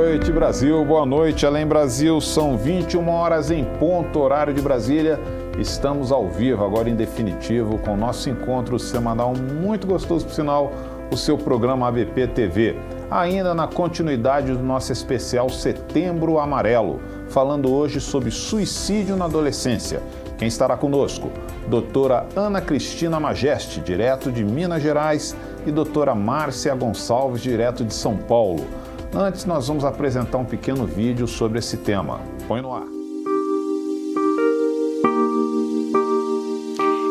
noite, Brasil. Boa noite, Além Brasil. São 21 horas em ponto, horário de Brasília. Estamos ao vivo, agora em definitivo, com o nosso encontro semanal muito gostoso, por sinal, o seu programa ABP TV. Ainda na continuidade do nosso especial Setembro Amarelo, falando hoje sobre suicídio na adolescência. Quem estará conosco? Doutora Ana Cristina Majeste, direto de Minas Gerais, e doutora Márcia Gonçalves, direto de São Paulo. Antes, nós vamos apresentar um pequeno vídeo sobre esse tema. Põe no ar.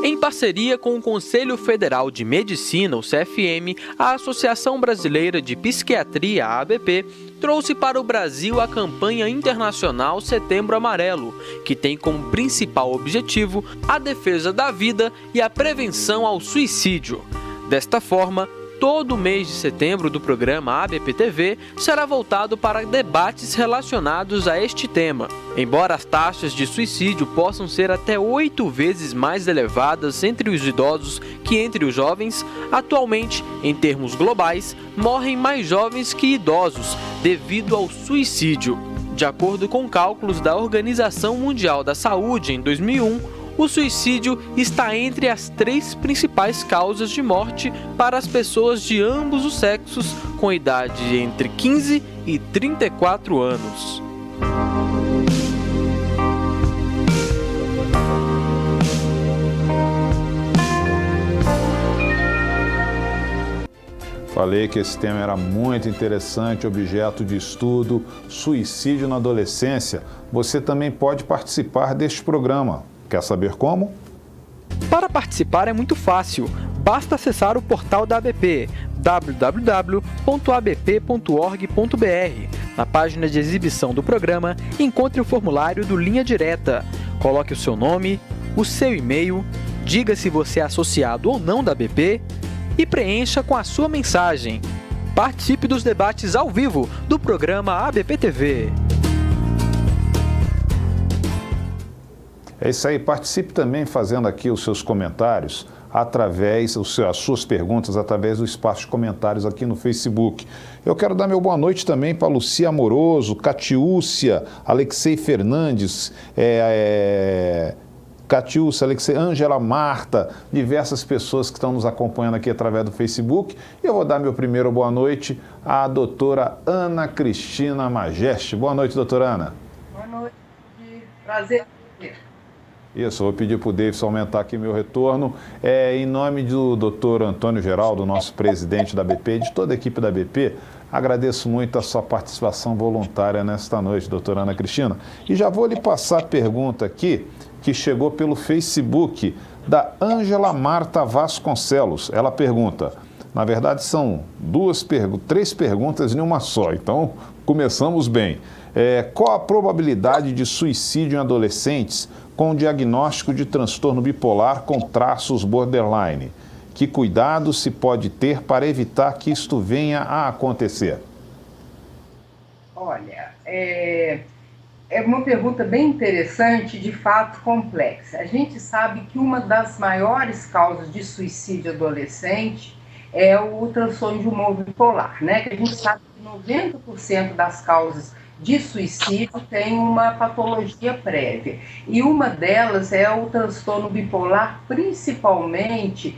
Em parceria com o Conselho Federal de Medicina, o CFM, a Associação Brasileira de Psiquiatria, a ABP, trouxe para o Brasil a campanha internacional Setembro Amarelo, que tem como principal objetivo a defesa da vida e a prevenção ao suicídio. Desta forma, todo o mês de setembro do programa ABP TV será voltado para debates relacionados a este tema. Embora as taxas de suicídio possam ser até 8 vezes mais elevadas entre os idosos que entre os jovens, atualmente, em termos globais, morrem mais jovens que idosos devido ao suicídio. De acordo com cálculos da Organização Mundial da Saúde, em 2001, o suicídio está entre as 3 principais causas de morte para as pessoas de ambos os sexos com idade entre 15 e 34 anos. Falei que esse tema era muito interessante, objeto de estudo, suicídio na adolescência. Você também pode participar deste programa. Quer saber como? Para participar é muito fácil. Basta acessar o portal da ABP, www.abp.org.br. Na página de exibição do programa, encontre o formulário do Linha Direta. Coloque o seu nome, o seu e-mail, diga se você é associado ou não da ABP e preencha com a sua mensagem. Participe dos debates ao vivo do programa ABP TV. É isso aí, participe também fazendo aqui os seus comentários as suas perguntas através do espaço de comentários aqui no Facebook. Eu quero dar meu boa noite também para Lucia Amoroso, Catiúcia, Alexei Fernandes, Catiúcia, Alexei, Ângela Marta, diversas pessoas que estão nos acompanhando aqui através do Facebook. E eu vou dar meu primeiro boa noite à doutora Ana Cristina Majeste. Boa noite, doutora Ana. Boa noite, prazer. Isso, eu vou pedir para o Davidson aumentar aqui meu retorno. Em nome do doutor Antônio Geraldo, nosso presidente da ABP, e de toda a equipe da ABP, agradeço muito a sua participação voluntária nesta noite, doutora Ana Cristina. E já vou lhe passar a pergunta aqui, que chegou pelo Facebook, da Ângela Marta Vasconcelos. Ela pergunta, na verdade são 3 perguntas em uma só, então começamos bem. Qual a probabilidade de suicídio em adolescentes com diagnóstico de transtorno bipolar com traços borderline? Que cuidado se pode ter para evitar que isto venha a acontecer? Olha, é uma pergunta bem interessante, de fato complexa. A gente sabe que uma das maiores causas de suicídio adolescente é o transtorno de humor bipolar, né? Que a gente sabe que 90% das causas de suicídio tem uma patologia prévia. E uma delas é o transtorno bipolar, principalmente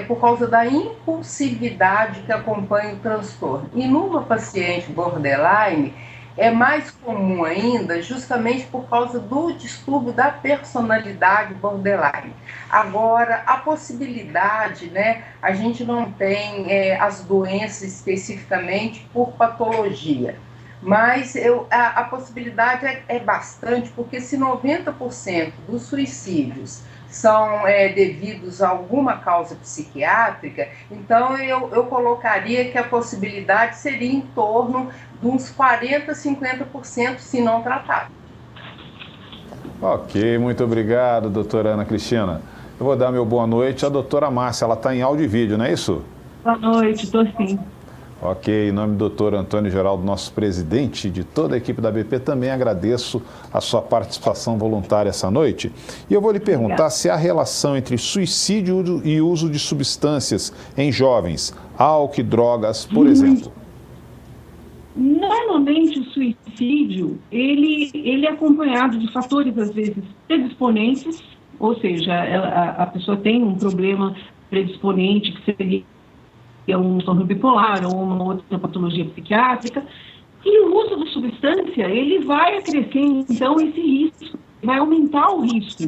por causa da impulsividade que acompanha o transtorno. E numa paciente borderline, é mais comum ainda justamente por causa do distúrbio da personalidade borderline. Agora, a possibilidade, né, a gente não tem as doenças especificamente por patologia, mas a possibilidade é bastante, porque se 90% dos suicídios são devidos a alguma causa psiquiátrica, então eu colocaria que a possibilidade seria em torno de uns 40% a 50% se não tratado. Ok, muito obrigado, doutora Ana Cristina. Eu vou dar meu boa noite à doutora Márcia, ela está em áudio e vídeo, não é isso? Boa noite, estou sim. Ok, em nome do doutor Antônio Geraldo, nosso presidente, de toda a equipe da ABP, também agradeço a sua participação voluntária essa noite. E eu vou lhe perguntar se há relação entre suicídio e uso de substâncias em jovens, álcool, drogas, por exemplo. Não normalmente o suicídio, ele é acompanhado de fatores, às vezes, predisponentes, ou seja, a pessoa tem um problema predisponente, que seria um transtorno bipolar ou uma outra patologia psiquiátrica, e o uso da substância, ele vai acrescer, então, esse risco, vai aumentar o risco.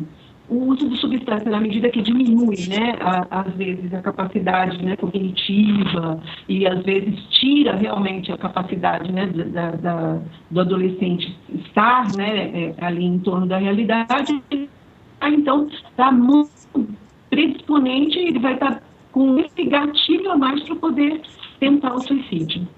O uso de substância, na medida que diminui, né, às vezes, a capacidade, né, cognitiva, e às vezes tira realmente a capacidade, né, do adolescente estar, né, ali em torno da realidade, então está muito predisponente, ele vai estar com esse gatilho a mais para poder tentar o suicídio.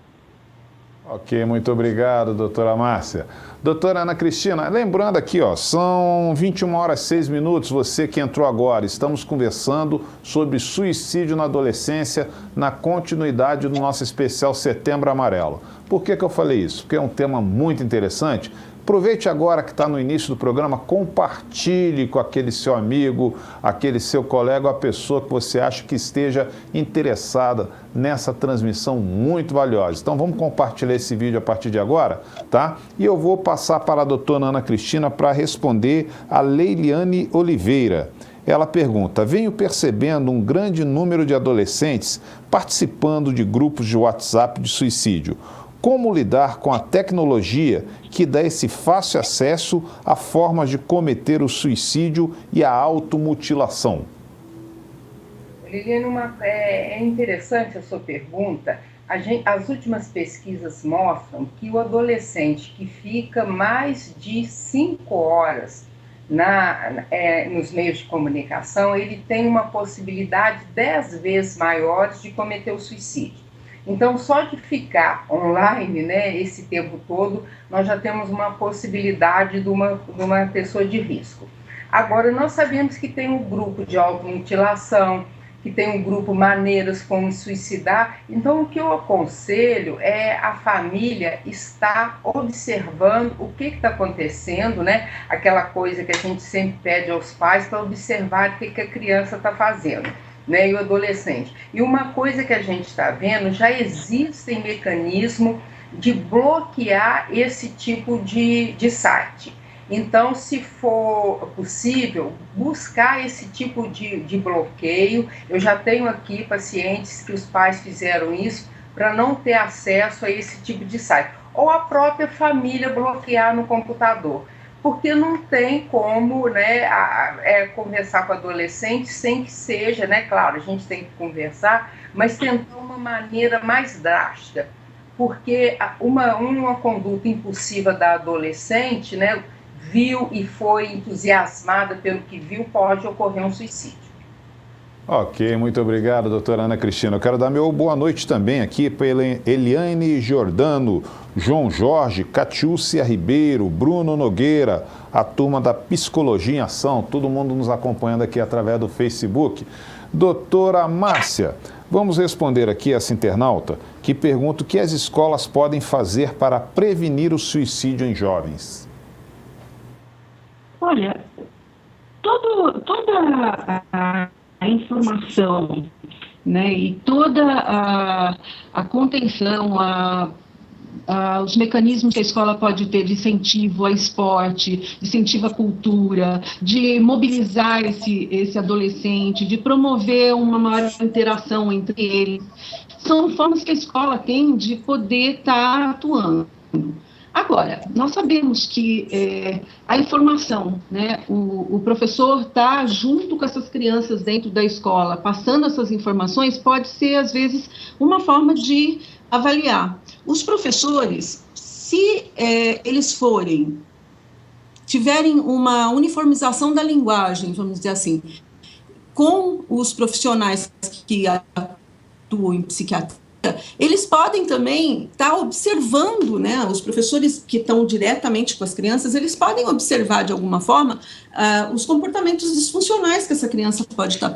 Ok, muito obrigado, doutora Márcia. Doutora Ana Cristina, lembrando aqui, são 21h06, você que entrou agora, estamos conversando sobre suicídio na adolescência, na continuidade do nosso especial Setembro Amarelo. Por que eu falei isso? Porque é um tema muito interessante. Aproveite agora que está no início do programa, compartilhe com aquele seu amigo, aquele seu colega, a pessoa que você acha que esteja interessada nessa transmissão muito valiosa. Então vamos compartilhar esse vídeo a partir de agora, tá? E eu vou passar para a doutora Ana Cristina para responder a Leiliane Oliveira. Ela pergunta: venho percebendo um grande número de adolescentes participando de grupos de WhatsApp de suicídio. Como lidar com a tecnologia que dá esse fácil acesso a formas de cometer o suicídio e a automutilação? Liliane, é interessante a sua pergunta. As últimas pesquisas mostram que o adolescente que fica mais de 5 horas nos meios de comunicação, ele tem uma possibilidade 10 vezes maior de cometer o suicídio. Então, só de ficar online, né, esse tempo todo, nós já temos uma possibilidade de uma pessoa de risco. Agora, nós sabemos que tem um grupo de automutilação, que tem um grupo maneiras como suicidar. Então, o que eu aconselho é a família estar observando o que está acontecendo, né? Aquela coisa que a gente sempre pede aos pais para observar o que a criança está fazendo, né, e o adolescente. E uma coisa que a gente está vendo, já existem mecanismos de bloquear esse tipo de site. Então, se for possível, buscar esse tipo de bloqueio. Eu já tenho aqui pacientes que os pais fizeram isso para não ter acesso a esse tipo de site. Ou a própria família bloquear no computador. Porque não tem como, né, conversar com o adolescente sem que seja, né, claro, a gente tem que conversar, mas tentar uma maneira mais drástica, porque uma conduta impulsiva da adolescente, né, viu e foi entusiasmada pelo que viu, pode ocorrer um suicídio. Ok, muito obrigado, doutora Ana Cristina. Eu quero dar meu boa noite também aqui para Eliane Giordano, João Jorge, Catiúcia Ribeiro, Bruno Nogueira, a turma da Psicologia em Ação, todo mundo nos acompanhando aqui através do Facebook. Doutora Márcia, vamos responder aqui essa internauta que pergunta o que as escolas podem fazer para prevenir o suicídio em jovens. Olha, toda a informação, né, e toda a contenção, os mecanismos que a escola pode ter de incentivo ao esporte, de incentivo à cultura, de mobilizar esse adolescente, de promover uma maior interação entre eles, são formas que a escola tem de poder estar atuando. Agora, nós sabemos que a informação, né, o professor está junto com essas crianças dentro da escola, passando essas informações, pode ser, às vezes, uma forma de avaliar. Os professores, se eles tiverem uma uniformização da linguagem, vamos dizer assim, com os profissionais que atuam em psiquiatria, eles podem também estar observando, né, os professores que estão diretamente com as crianças, eles podem observar de alguma forma os comportamentos disfuncionais que essa criança pode estar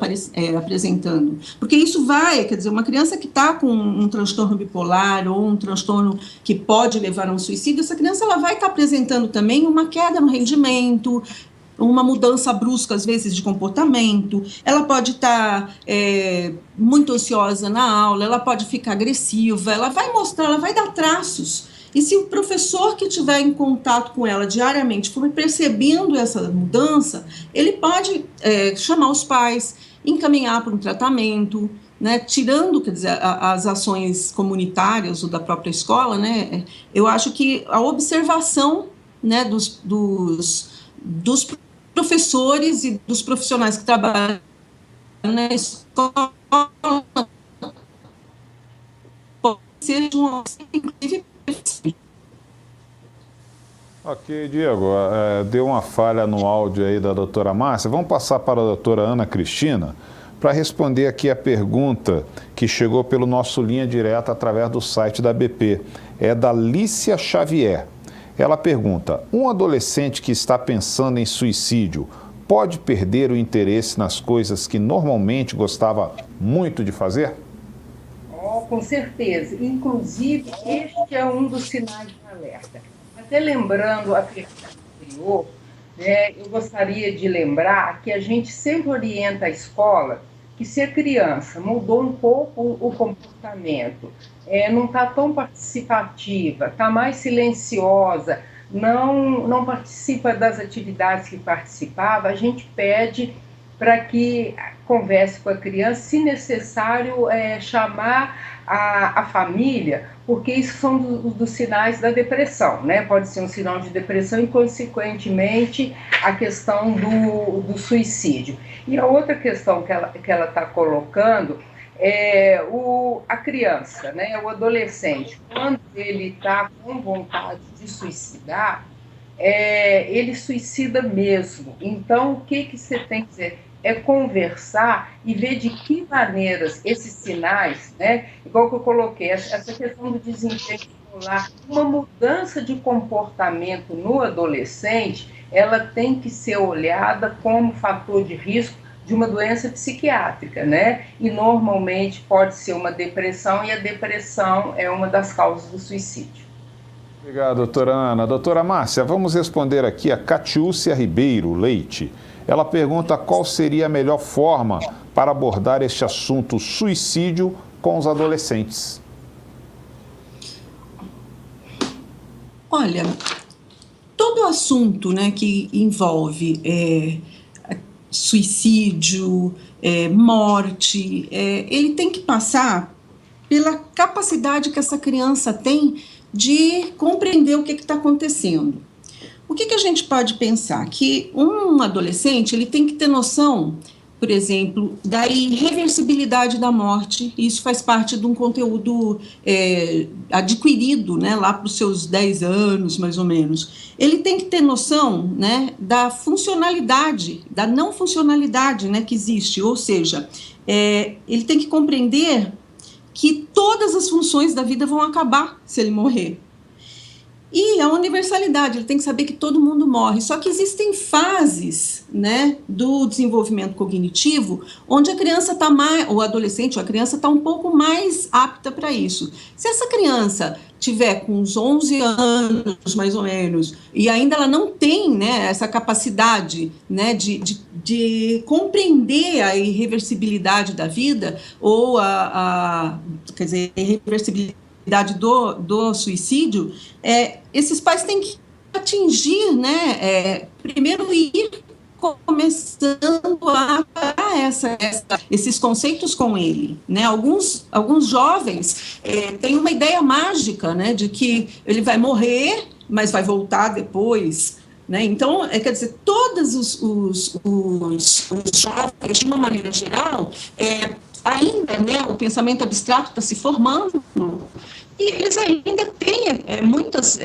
apresentando, porque isso quer dizer, uma criança que está com um transtorno bipolar ou um transtorno que pode levar a um suicídio, essa criança ela vai estar apresentando também uma queda no rendimento, uma mudança brusca, às vezes, de comportamento, ela pode estar muito ansiosa na aula, ela pode ficar agressiva, ela vai dar traços E se o professor que estiver em contato com ela diariamente for percebendo essa mudança, ele pode chamar os pais, encaminhar para um tratamento, né, tirando, quer dizer, as ações comunitárias ou da própria escola, né, eu acho que a observação, né, dos professores e dos profissionais que trabalham na escola sejam, inclusive, Ok, Diego, deu uma falha no áudio aí da doutora Márcia. Vamos passar para a doutora Ana Cristina para responder aqui a pergunta que chegou pelo nosso linha direta através do site da BP. É da Lícia Xavier. Ela pergunta: um adolescente que está pensando em suicídio pode perder o interesse nas coisas que normalmente gostava muito de fazer? Oh, com certeza. Inclusive, este é um dos sinais de alerta. Até lembrando a pergunta anterior, né, eu gostaria de lembrar que a gente sempre orienta a escola que se a criança mudou um pouco o comportamento, não está tão participativa, está mais silenciosa, não participa das atividades que participava, a gente pede para que converse com a criança, se necessário, chamar a família, porque isso são dos sinais da depressão, né? Pode ser um sinal de depressão e, consequentemente, a questão do suicídio. E a outra questão que ela está colocando é a criança, né? O adolescente, quando ele está com vontade de suicidar, ele suicida mesmo. Então, o que você tem que dizer? É conversar e ver de que maneiras esses sinais, né, igual que eu coloquei, essa questão do desempenho escolar, uma mudança de comportamento no adolescente, ela tem que ser olhada como fator de risco de uma doença psiquiátrica, né? E normalmente pode ser uma depressão, e a depressão é uma das causas do suicídio. Obrigado, doutora Ana. Doutora Márcia, vamos responder aqui a Catiúcia Ribeiro Leite. Ela pergunta qual seria a melhor forma para abordar este assunto suicídio com os adolescentes. Olha, todo assunto, né, que envolve suicídio, morte, ele tem que passar pela capacidade que essa criança tem de compreender o que está acontecendo. O que a gente pode pensar? Que um adolescente, ele tem que ter noção, por exemplo, da irreversibilidade da morte. Isso faz parte de um conteúdo adquirido, né, lá para os seus 10 anos, mais ou menos. Ele tem que ter noção, né, da funcionalidade, da não funcionalidade, né, que existe. Ou seja, ele tem que compreender que todas as funções da vida vão acabar se ele morrer. E a universalidade, ele tem que saber que todo mundo morre. Só que existem fases, né, do desenvolvimento cognitivo onde a criança está mais, ou adolescente, ou a criança está um pouco mais apta para isso. Se essa criança tiver com uns 11 anos, mais ou menos, e ainda ela não tem, né, essa capacidade, né, de compreender a irreversibilidade da vida, ou quer dizer, a irreversibilidade do suicídio, esses pais têm que atingir, né, primeiro ir começando a esses conceitos com ele, né? Alguns jovens têm uma ideia mágica, né, de que ele vai morrer, mas vai voltar depois, né? Então, quer dizer, todos os jovens, de uma maneira geral, ainda, né, o pensamento abstrato está se formando, e eles ainda têm muitas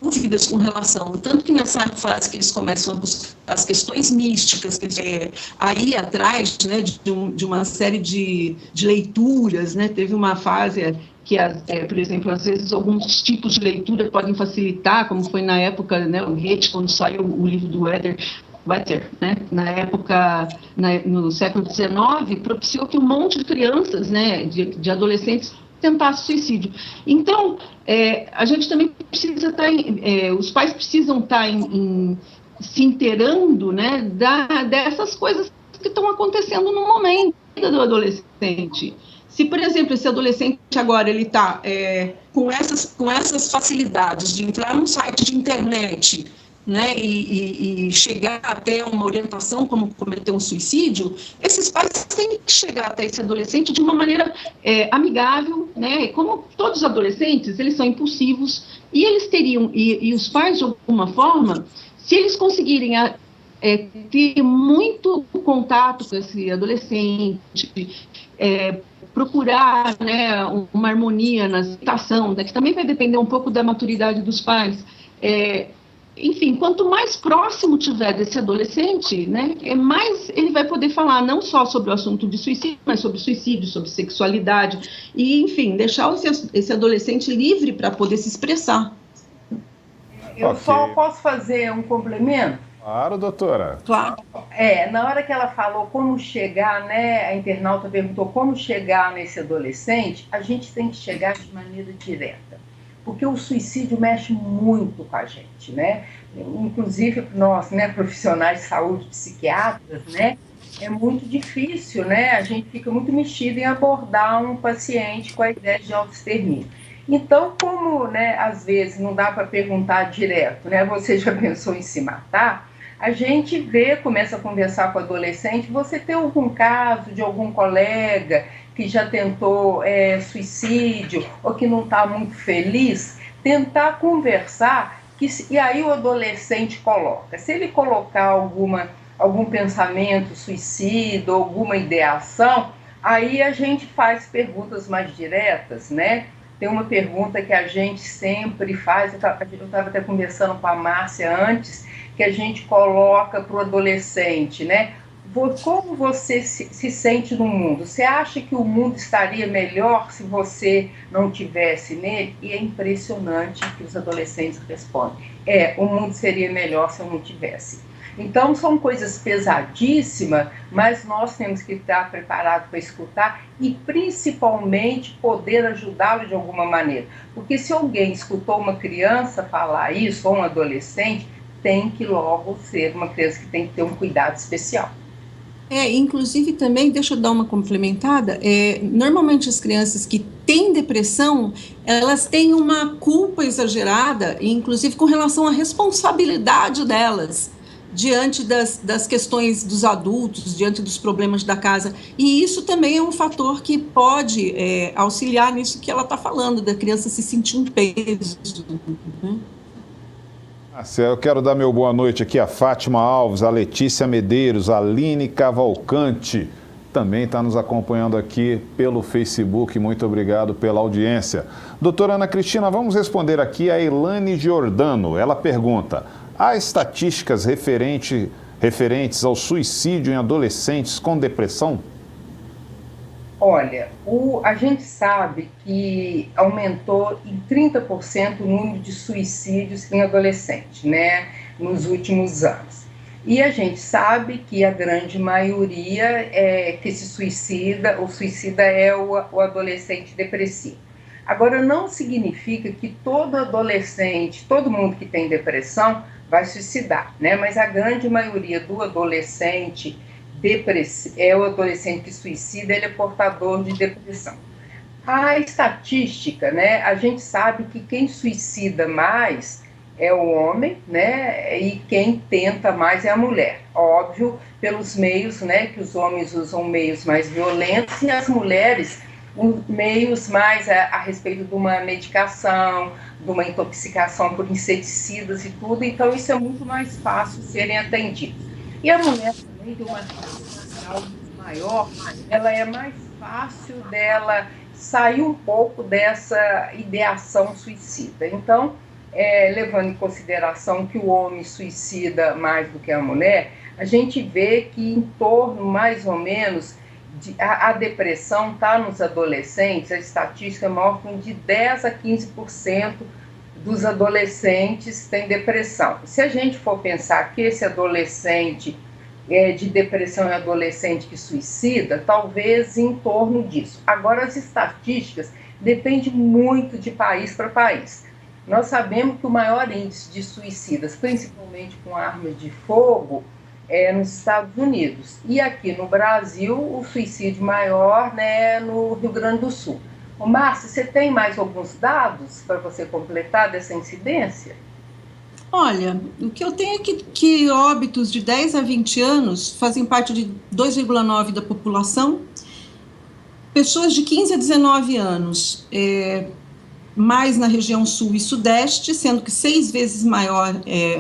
dúvidas com relação, tanto que nessa fase que eles começam a buscar as questões místicas, aí atrás, né, de uma série de leituras, né, teve uma fase que, por exemplo, às vezes alguns tipos de leitura podem facilitar, como foi na época, né, o Goethe, quando saiu o livro do Werther, né, na época, no século XIX, propiciou que um monte de crianças, né, de adolescentes, tentasse suicídio. Então, a gente também precisa estar, os pais precisam estar se inteirando, né, dessas coisas que estão acontecendo no momento do adolescente. Se, por exemplo, esse adolescente agora ele está com essas facilidades de entrar num site de internet, né, e chegar até uma orientação como cometer um suicídio, esses pais têm que chegar até esse adolescente de uma maneira amigável, né? Como todos os adolescentes, eles são impulsivos e eles teriam, e os pais, de alguma forma, se eles conseguirem ter muito contato com esse adolescente, procurar, né, uma harmonia na situação, né, que também vai depender um pouco da maturidade dos pais. Enfim, quanto mais próximo tiver desse adolescente, né, mais ele vai poder falar não só sobre o assunto de suicídio, mas sobre suicídio, sobre sexualidade, e, enfim, deixar esse adolescente livre para poder se expressar. Eu só posso fazer um complemento? Claro, doutora. Claro. Na hora que ela falou como chegar, né, a internauta perguntou como chegar nesse adolescente, a gente tem que chegar de maneira direta, porque o suicídio mexe muito com a gente, né? Inclusive nós, né, profissionais de saúde, psiquiatras, né, é muito difícil, né? A gente fica muito mexido em abordar um paciente com a ideia de autoextermínio. Então, como, né, às vezes não dá para perguntar direto, né, você já pensou em se matar? A gente começa a conversar com o adolescente, você tem algum caso de algum colega que já tentou suicídio ou que não está muito feliz? Tentar conversar, e aí o adolescente coloca. Se ele colocar algum pensamento suicida, alguma ideação, aí a gente faz perguntas mais diretas, né? Tem uma pergunta que a gente sempre faz, eu estava até conversando com a Márcia antes, que a gente coloca para o adolescente, né? Como você se sente no mundo? Você acha que o mundo estaria melhor se você não tivesse nele? E é impressionante que os adolescentes respondem. O mundo seria melhor se eu não tivesse. Então, são coisas pesadíssimas, mas nós temos que estar preparados para escutar e, principalmente, poder ajudá-lo de alguma maneira. Porque se alguém escutou uma criança falar isso, ou um adolescente, tem que logo ser uma criança que tem que ter um cuidado especial. Inclusive também, deixa eu dar uma complementada, normalmente as crianças que têm depressão, elas têm uma culpa exagerada, inclusive com relação à responsabilidade delas, diante das questões dos adultos, diante dos problemas da casa, e isso também é um fator que pode auxiliar nisso que ela está falando, da criança se sentir um peso, né? Eu quero dar meu boa noite aqui a Fátima Alves, a Letícia Medeiros, a Aline Cavalcante, também está nos acompanhando aqui pelo Facebook. Muito obrigado pela audiência. Doutora Ana Cristina, vamos responder aqui a Elane Giordano. Ela pergunta: há estatísticas referentes ao suicídio em adolescentes com depressão? Olha, a gente sabe que aumentou em 30% o número de suicídios em adolescentes, né, nos últimos anos. E a gente sabe que a grande maioria que se suicida, o suicida é o adolescente depressivo. Agora, não significa que todo adolescente, todo mundo que tem depressão vai suicidar, né? Mas a grande maioria do adolescente o adolescente que suicida, ele é portador de depressão. A estatística, né? A gente sabe que quem suicida mais é o homem, né? E quem tenta mais é a mulher. Óbvio, pelos meios, né? Que os homens usam meios mais violentos e as mulheres meios mais a respeito de uma medicação, de uma intoxicação por inseticidas e tudo. Então, isso é muito mais fácil serem atendidos. E a mulher também tem uma saúde maior, ela é mais fácil dela sair um pouco dessa ideação suicida. Então, levando em consideração que o homem suicida mais do que a mulher, a gente vê que em torno, mais ou menos, a depressão está nos adolescentes, a estatística mostra de 10% a 15% dos adolescentes têm depressão. Se a gente for pensar que esse adolescente de depressão é adolescente que suicida, talvez em torno disso. Agora, as estatísticas dependem muito de país para país. Nós sabemos que o maior índice de suicidas, principalmente com armas de fogo, nos Estados Unidos. E aqui no Brasil, o suicídio maior, né, no Rio Grande do Sul. Ô, Márcia, você tem mais alguns dados para você completar dessa incidência? Olha, o que eu tenho é que óbitos de 10 a 20 anos fazem parte de 2,9% da população. Pessoas de 15 a 19 anos, mais na região sul e sudeste, sendo que 6 vezes maior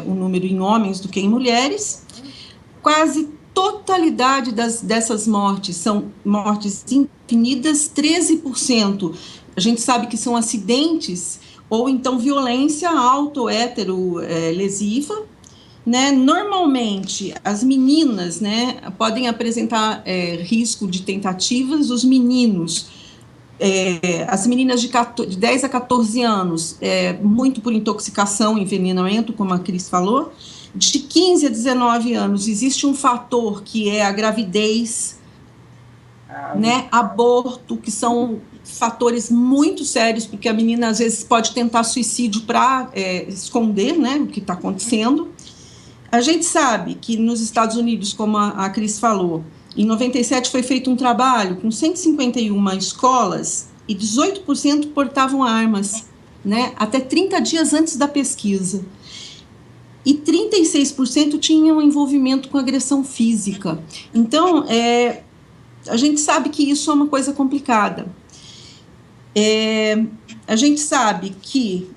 o número em homens do que em mulheres. Quase totalidade dessas mortes são mortes indefinidas, 13%. A gente sabe que são acidentes ou então violência auto, hétero, lesiva, né? Normalmente, as meninas, né, podem apresentar risco de tentativas, os meninos, as meninas de 10 a 14 anos, muito por intoxicação, envenenamento, como a Cris falou. De 15 a 19 anos, existe um fator que é a gravidez, né, aborto, que são fatores muito sérios, porque a menina às vezes pode tentar suicídio para esconder, né, o que está acontecendo. A gente sabe que nos Estados Unidos, como a Cris falou, em 97 foi feito um trabalho com 151 escolas e 18% portavam armas, né, até 30 dias antes da pesquisa. E 36% tinham envolvimento com agressão física. Então, a gente sabe que isso é uma coisa complicada. A gente sabe que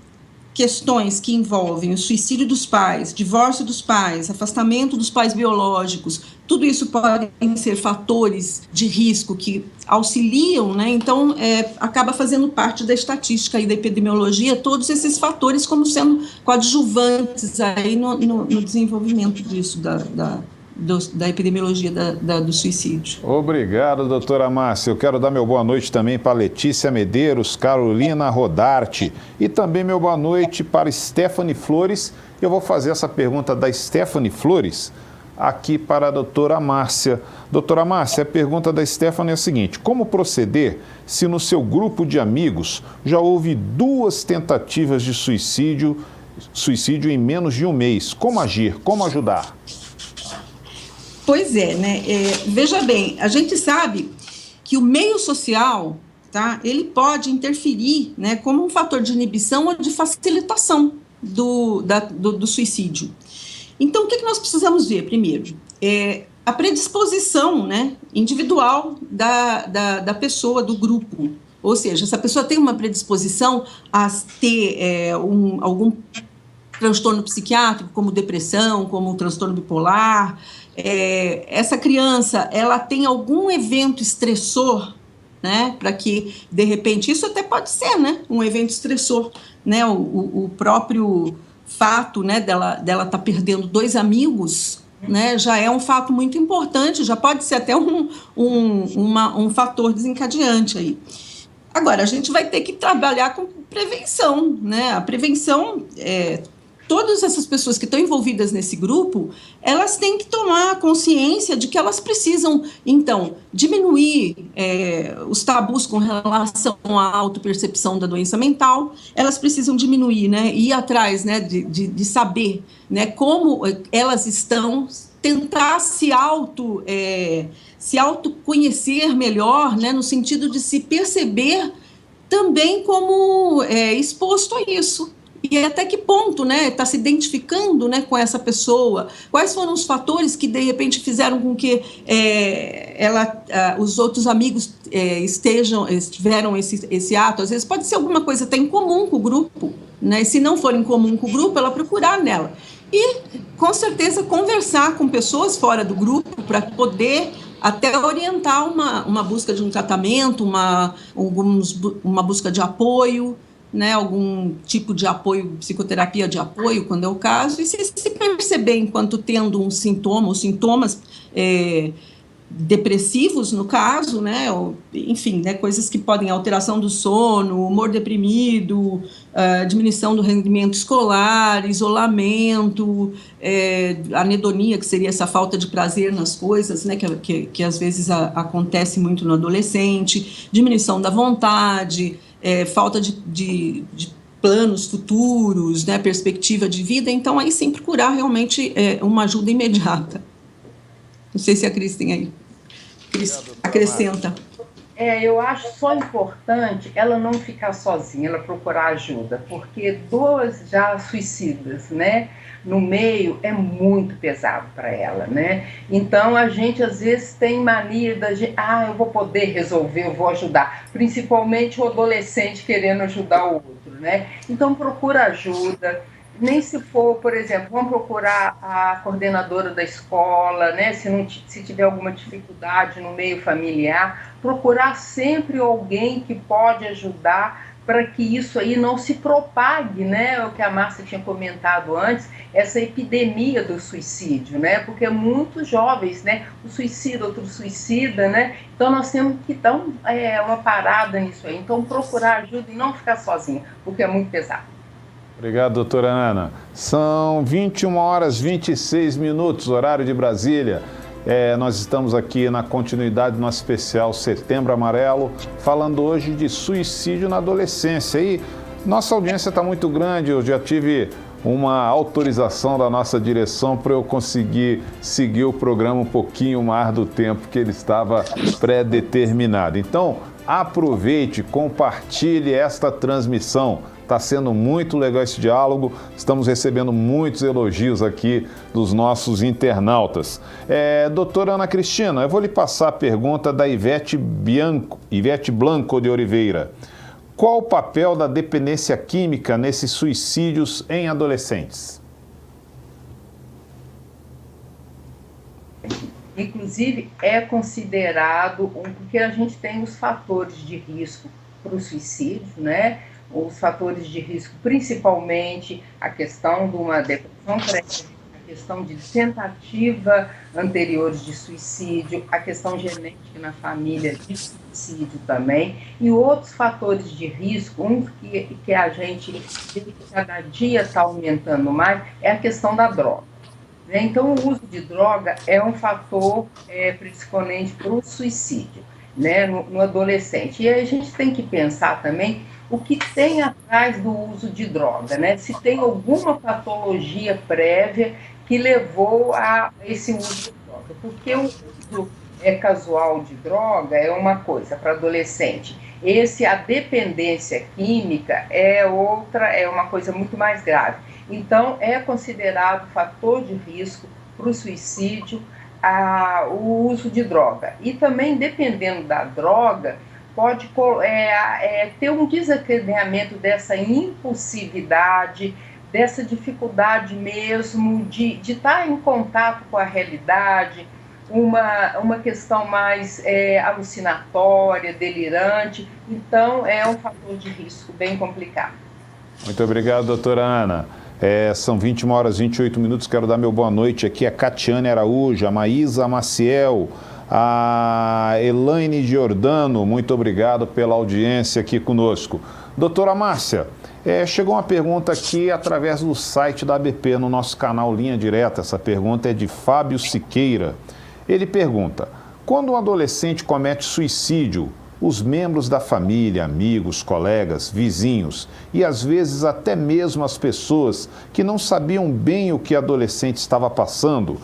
questões que envolvem o suicídio dos pais, divórcio dos pais, afastamento dos pais biológicos, tudo isso podem ser fatores de risco que auxiliam, né? Então, acaba fazendo parte da estatística e da epidemiologia, todos esses fatores como sendo coadjuvantes aí no desenvolvimento disso, da epidemiologia do suicídio. Obrigado, doutora Márcia. Eu quero dar meu boa noite também para Letícia Medeiros, Carolina Rodarte e também meu boa noite para Stephanie Flores. Eu vou fazer essa pergunta da Stephanie Flores aqui para a doutora Márcia. Doutora Márcia, a pergunta da Stephanie é a seguinte: como proceder se no seu grupo de amigos já houve 2 tentativas de suicídio em menos de um mês? Como agir? Como ajudar? Pois é, né? Veja bem, a gente sabe que o meio social, tá, ele pode interferir, né, como um fator de inibição ou de facilitação do suicídio. Então, o que nós precisamos ver primeiro? A predisposição, né, individual da pessoa, do grupo. Ou seja, se a pessoa tem uma predisposição a ter algum transtorno psiquiátrico, como depressão, como transtorno bipolar, essa criança, ela tem algum evento estressor, né, para que, de repente, isso até pode ser, né, um evento estressor, né, o próprio fato, né, dela tá perdendo 2 amigos, né, já é um fato muito importante, já pode ser até um fator desencadeante aí. Agora, a gente vai ter que trabalhar com prevenção, né, a prevenção todas essas pessoas que estão envolvidas nesse grupo, elas têm que tomar consciência de que elas precisam, então, diminuir os tabus com relação à autopercepção da doença mental, elas precisam diminuir, né, ir atrás, né, de saber, né, como elas estão, tentar se autoconhecer melhor, né, no sentido de se perceber também como exposto a isso. E até que ponto, né, está se identificando, né, com essa pessoa, quais foram os fatores que de repente fizeram com que os outros amigos tiveram esse ato. Às vezes pode ser alguma coisa até em comum com o grupo, né, se não for em comum com o grupo, ela procurar nela. E, com certeza, conversar com pessoas fora do grupo para poder até orientar uma busca de um tratamento, uma busca de apoio, né, algum tipo de apoio, psicoterapia de apoio, quando é o caso, e se perceber enquanto tendo um sintoma, ou sintomas depressivos, no caso, né, ou, enfim, né, coisas que podem, alteração do sono, humor deprimido, diminuição do rendimento escolar, isolamento, anedonia, que seria essa falta de prazer nas coisas, né, que às vezes acontece muito no adolescente, diminuição da vontade, falta de planos futuros, né, perspectiva de vida. Então aí sim procurar realmente uma ajuda imediata. Não sei se a Cris tem aí. Cris, acrescenta. Eu acho só importante ela não ficar sozinha, ela procurar ajuda, porque 2 já suicidas, né, no meio é muito pesado para ela, né? Então a gente às vezes tem mania da gente, eu vou poder resolver, eu vou ajudar, principalmente o adolescente querendo ajudar o outro, né? Então procura ajuda. Nem se for, por exemplo, vamos procurar a coordenadora da escola, né? Se tiver alguma dificuldade no meio familiar, procurar sempre alguém que pode ajudar para que isso aí não se propague, né? O que a Márcia tinha comentado antes, essa epidemia do suicídio, né? Porque muitos jovens, né? Um suicida, outro suicida, né? Então nós temos que dar uma parada nisso aí. Então procurar ajuda e não ficar sozinha, porque é muito pesado. Obrigado, doutora Ana. São 21h26, horário de Brasília. Nós estamos aqui na continuidade do nosso especial Setembro Amarelo, falando hoje de suicídio na adolescência. E nossa audiência está muito grande, eu já tive uma autorização da nossa direção para eu conseguir seguir o programa um pouquinho mais do tempo que ele estava pré-determinado. Então, aproveite, compartilhe esta transmissão. Está sendo muito legal esse diálogo, estamos recebendo muitos elogios aqui dos nossos internautas. Doutora Ana Cristina, eu vou lhe passar a pergunta da Ivete Blanco de Oliveira. Qual o papel da dependência química nesses suicídios em adolescentes? Inclusive, é considerado, porque a gente tem os fatores de risco para o suicídio, né? Os fatores de risco, principalmente a questão de uma depressão prévia, a questão de tentativa anteriores de suicídio, a questão genética na família de suicídio também, e outros fatores de risco, que a gente cada dia está aumentando mais, é a questão da droga. Então, o uso de droga é um fator predisponente para o suicídio, né, no adolescente. E aí a gente tem que pensar também o que tem atrás do uso de droga, né? Se tem alguma patologia prévia que levou a esse uso de droga. Porque o uso casual de droga é uma coisa para adolescente. A dependência química é outra, é uma coisa muito mais grave. Então, é considerado fator de risco para o suicídio o uso de droga. E também, dependendo da droga, pode ter um desencadeamento dessa impulsividade, dessa dificuldade mesmo de estar em contato com a realidade, uma questão mais alucinatória, delirante. Então, é um fator de risco bem complicado. Muito obrigado, doutora Ana. São 21h28, quero dar meu boa noite aqui a Catiane Araújo, a Maísa Maciel, a Elaine Giordano, muito obrigado pela audiência aqui conosco. Doutora Márcia, chegou uma pergunta aqui através do site da ABP, no nosso canal Linha Direta. Essa pergunta é de Fábio Siqueira. Ele pergunta: quando um adolescente comete suicídio, os membros da família, amigos, colegas, vizinhos e às vezes até mesmo as pessoas que não sabiam bem o que o adolescente estava passando,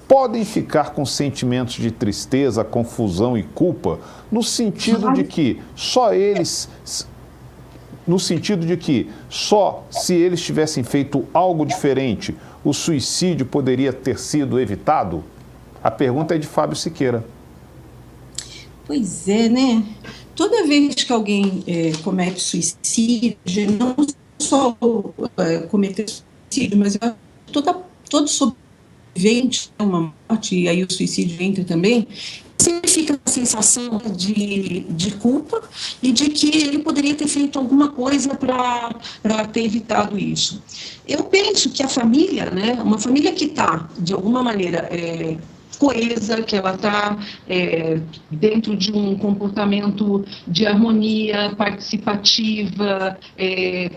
podem ficar com sentimentos de tristeza, confusão e culpa, no sentido de que só se eles tivessem feito algo diferente, o suicídio poderia ter sido evitado? A pergunta é de Fábio Siqueira. Pois é, né? Toda vez que alguém comete suicídio, não só cometer suicídio, mas todo sobrevivente a uma morte, e aí o suicídio entra também, sempre fica a sensação de culpa e de que ele poderia ter feito alguma coisa para ter evitado isso. Eu penso que a família, né, uma família que está, de alguma maneira, coesa, que ela está dentro de um comportamento de harmonia participativa,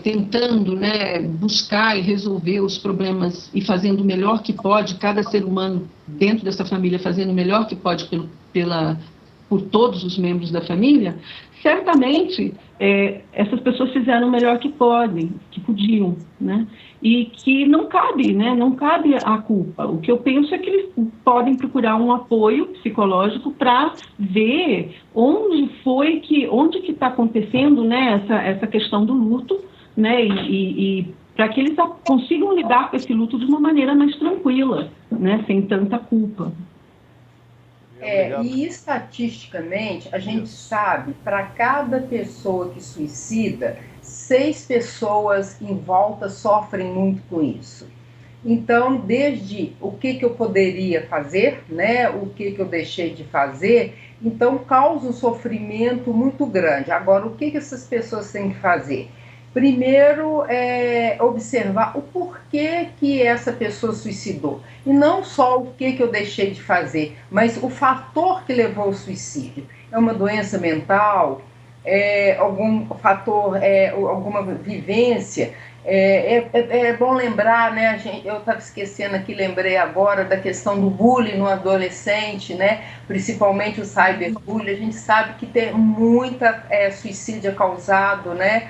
tentando, né, buscar e resolver os problemas e fazendo o melhor que pode, cada ser humano dentro dessa família fazendo o melhor que pode por todos os membros da família, certamente essas pessoas fizeram o melhor que podiam, né? E que não cabe, né? Não cabe a culpa. O que eu penso é que eles podem procurar um apoio psicológico para ver onde que está acontecendo, né? Essa questão do luto, né? E para que eles consigam lidar com esse luto de uma maneira mais tranquila, né? Sem tanta culpa. E estatisticamente, a gente sabe, para cada pessoa que suicida, 6 pessoas em volta sofrem muito com isso. Então, desde o que eu poderia fazer, né, o que eu deixei de fazer, então causa um sofrimento muito grande. Agora, o que essas pessoas têm que fazer? Primeiro, observar o porquê que essa pessoa suicidou. E não só o que eu deixei de fazer, mas o fator que levou ao suicídio. É uma doença mental? Algum fator, alguma vivência? É bom lembrar, né, eu estava esquecendo aqui, lembrei agora da questão do bullying no adolescente, né, principalmente o cyberbullying. A gente sabe que tem muita suicídio causado, né,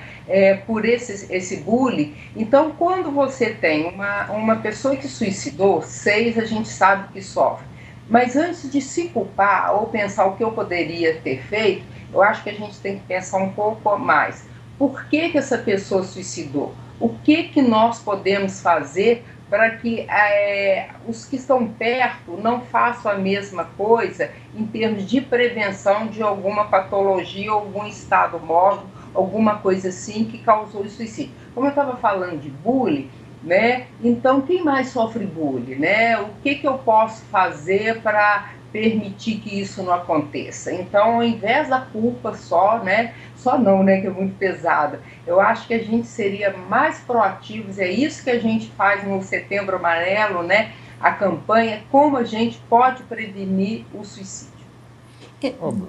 por esse bullying. Então, quando você tem uma pessoa que suicidou, 6 a gente sabe que sofre. Mas antes de se culpar ou pensar o que eu poderia ter feito, eu acho que a gente tem que pensar um pouco mais. Por que essa pessoa suicidou? O que nós podemos fazer para que os que estão perto não façam a mesma coisa em termos de prevenção de alguma patologia, algum estado mórbido, alguma coisa assim que causou o suicídio. Como eu estava falando de bullying, né? Então, quem mais sofre bullying, né? O que eu posso fazer para permitir que isso não aconteça? Então, ao invés da culpa só, né? Só não, né? Que é muito pesada. Eu acho que a gente seria mais proativos. É isso que a gente faz no Setembro Amarelo, né? A campanha, como a gente pode prevenir o suicídio.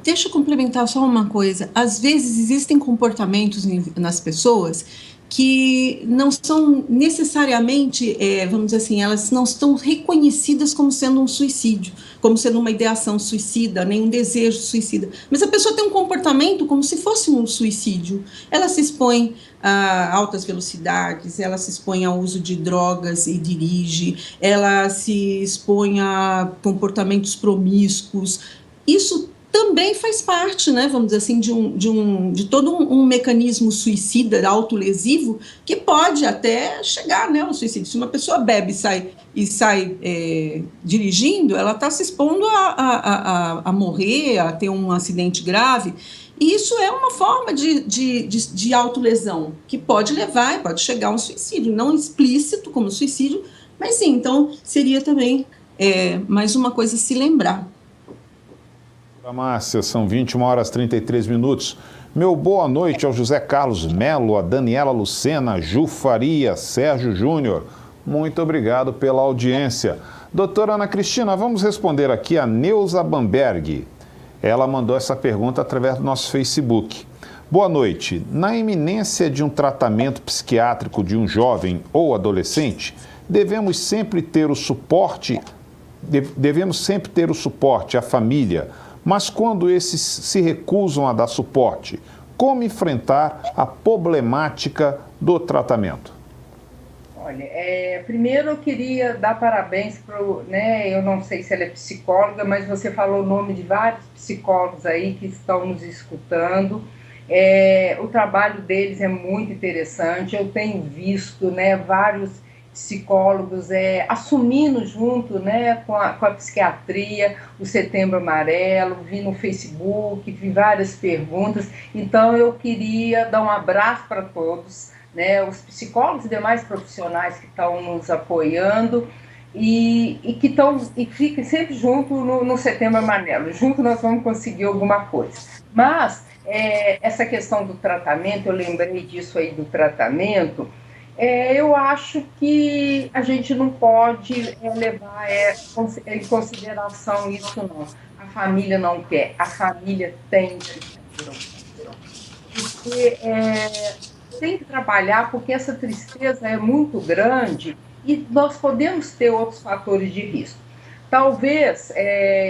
Deixa eu complementar só uma coisa. Às vezes existem comportamentos nas pessoas que não são necessariamente, vamos dizer assim, elas não estão reconhecidas como sendo um suicídio, como sendo uma ideação suicida, nem um desejo suicida. Mas a pessoa tem um comportamento como se fosse um suicídio. Ela se expõe a altas velocidades, ela se expõe ao uso de drogas e dirige, ela se expõe a comportamentos promíscuos. Isso também faz parte, né, vamos dizer assim, de todo um mecanismo suicida, autolesivo, que pode até chegar, né, ao suicídio. Se uma pessoa bebe e sai dirigindo, ela está se expondo a morrer, a ter um acidente grave. E isso é uma forma de autolesão, que pode chegar a um suicídio, não explícito como suicídio, mas sim, então seria também mais uma coisa a se lembrar. Márcia, são 21h33. Meu boa noite ao José Carlos Melo, a Daniela Lucena, a Ju Faria, Sérgio Júnior. Muito obrigado pela audiência. Doutora Ana Cristina, vamos responder aqui a Neuza Bamberg. Ela mandou essa pergunta através do nosso Facebook. Boa noite. Na iminência de um tratamento psiquiátrico de um jovem ou adolescente, devemos sempre ter o suporte à família. Mas quando esses se recusam a dar suporte, como enfrentar a problemática do tratamento? Olha, primeiro eu queria dar parabéns para eu não sei se ela é psicóloga, mas você falou o nome de vários psicólogos aí que estão nos escutando. O trabalho deles é muito interessante. Eu tenho visto, vários psicólogos assumindo junto, com a psiquiatria, o Setembro Amarelo, vi no Facebook, vi várias perguntas. Então eu queria dar um abraço para todos, os psicólogos e demais profissionais que estão nos apoiando e que fiquem sempre junto no Setembro Amarelo. Junto nós vamos conseguir alguma coisa. Mas essa questão do tratamento, eu lembrei disso aí do tratamento. Eu acho que a gente não pode levar em consideração isso, não. A família não quer, a família tem que fazer. Porque tem que trabalhar, porque essa tristeza é muito grande e nós podemos ter outros fatores de risco. Talvez,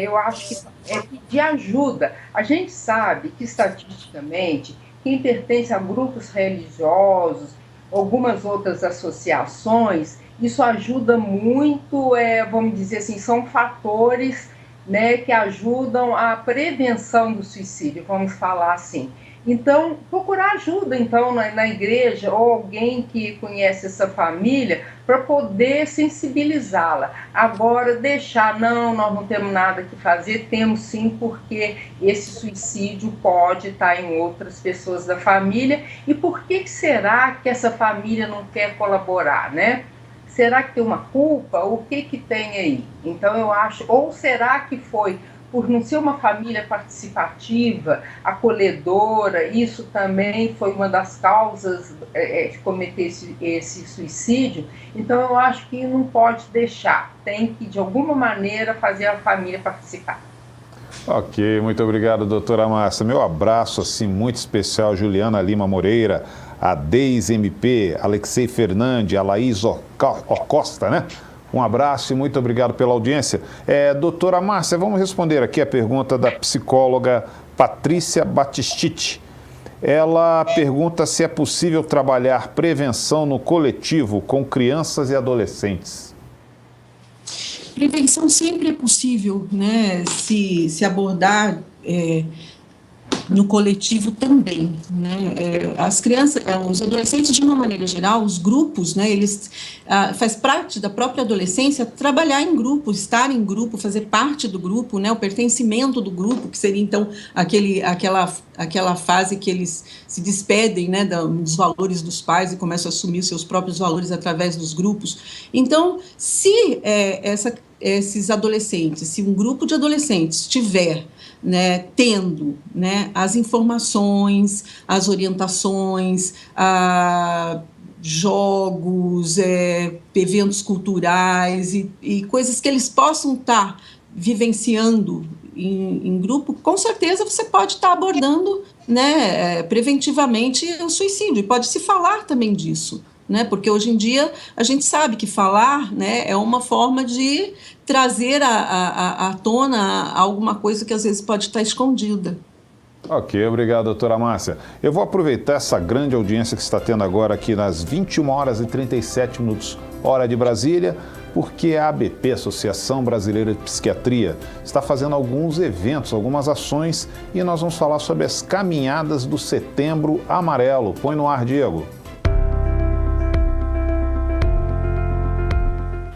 eu acho que é pedir ajuda. A gente sabe que, estatisticamente, quem pertence a grupos religiosos, algumas outras associações, isso ajuda muito, vamos dizer assim, são fatores, né, que ajudam a prevenção do suicídio, vamos falar assim. Então, procurar ajuda então na igreja ou alguém que conhece essa família para poder sensibilizá-la. Agora, deixar, não, nós não temos nada que fazer, temos sim, porque esse suicídio pode estar em outras pessoas da família. E por que será que essa família não quer colaborar, né? Será que tem uma culpa? O que tem aí? Então, eu acho, ou será que foi por não ser uma família participativa, acolhedora, isso também foi uma das causas de cometer esse suicídio. Então, eu acho que não pode deixar, tem que, de alguma maneira, fazer a família participar. Ok, muito obrigado, doutora Márcia. Meu abraço, assim, muito especial, Juliana Lima Moreira, a Deise MP, Alexei Fernandes, a Laís Ocosta, né? Um abraço e muito obrigado pela audiência. Doutora Márcia, vamos responder aqui a pergunta da psicóloga Patrícia Batistiti. Ela pergunta se é possível trabalhar prevenção no coletivo com crianças e adolescentes. Prevenção sempre é possível, né? Se abordar no coletivo também, né? As crianças, os adolescentes, de uma maneira geral, os grupos, né? Eles faz parte da própria adolescência trabalhar em grupo, estar em grupo, fazer parte do grupo, né? O pertencimento do grupo, que seria então aquela fase que eles se despedem, né, dos valores dos pais e começam a assumir seus próprios valores através dos grupos. Então, se esses adolescentes, se um grupo de adolescentes tiver, né, tendo, né, as informações, as orientações, jogos, eventos culturais e coisas que eles possam estar vivenciando em grupo, com certeza você pode estar abordando, né, preventivamente o suicídio, e pode se falar também disso, né, porque hoje em dia a gente sabe que falar, né, é uma forma de trazer à tona alguma coisa que às vezes pode estar escondida. Ok, obrigado, doutora Márcia. Eu vou aproveitar essa grande audiência que está tendo agora aqui nas 21 horas e 37 minutos, hora de Brasília, porque a ABP, Associação Brasileira de Psiquiatria, está fazendo alguns eventos, algumas ações, e nós vamos falar sobre as caminhadas do Setembro Amarelo. Põe no ar, Diego.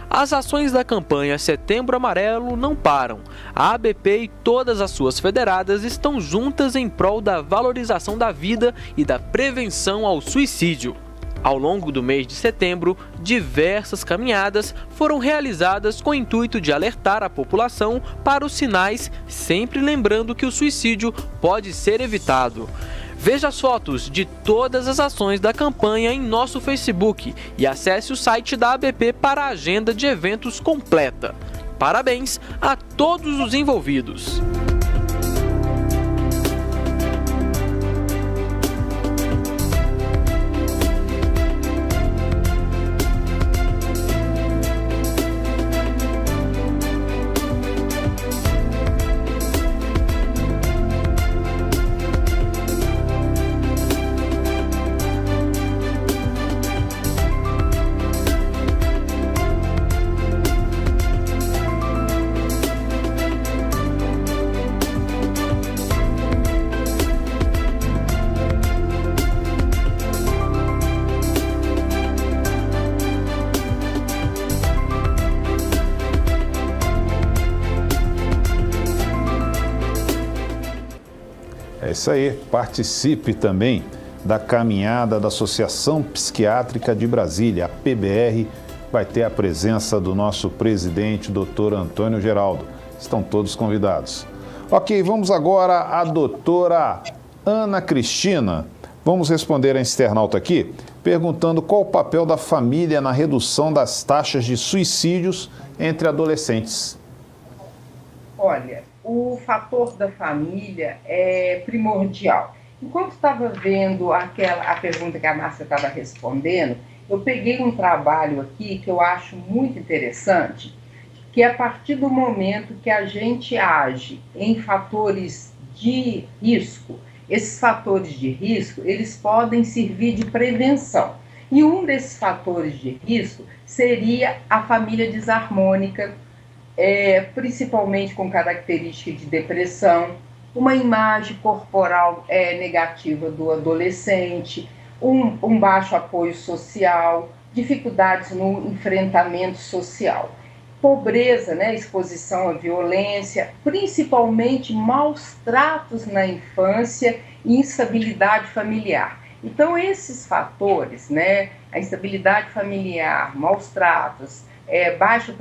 As ações da campanha Setembro Amarelo não param. A ABP e todas as suas federadas estão juntas em prol da valorização da vida e da prevenção ao suicídio. Ao longo do mês de setembro, diversas caminhadas foram realizadas com o intuito de alertar a população para os sinais, sempre lembrando que o suicídio pode ser evitado. Veja as fotos de todas as ações da campanha em nosso Facebook e acesse o site da ABP para a agenda de eventos completa. Parabéns a todos os envolvidos! É isso aí, participe também da caminhada da Associação Psiquiátrica de Brasília, a PBR, vai ter a presença do nosso presidente, doutor Antônio Geraldo. Estão todos convidados. Ok, vamos agora à doutora Ana Cristina. Vamos responder a internauta aqui, perguntando qual o papel da família na redução das taxas de suicídios entre adolescentes. Olha, o fator da família é primordial. Enquanto estava vendo a pergunta que a Márcia estava respondendo, eu peguei um trabalho aqui que eu acho muito interessante, que a partir do momento que a gente age em fatores de risco, esses fatores de risco, eles podem servir de prevenção. E um desses fatores de risco seria a família desarmônica, principalmente com característica de depressão, uma imagem corporal negativa do adolescente, um baixo apoio social, dificuldades no enfrentamento social, pobreza, né, exposição à violência, principalmente maus tratos na infância e instabilidade familiar. Então, esses fatores, né, a instabilidade familiar, maus tratos, baixa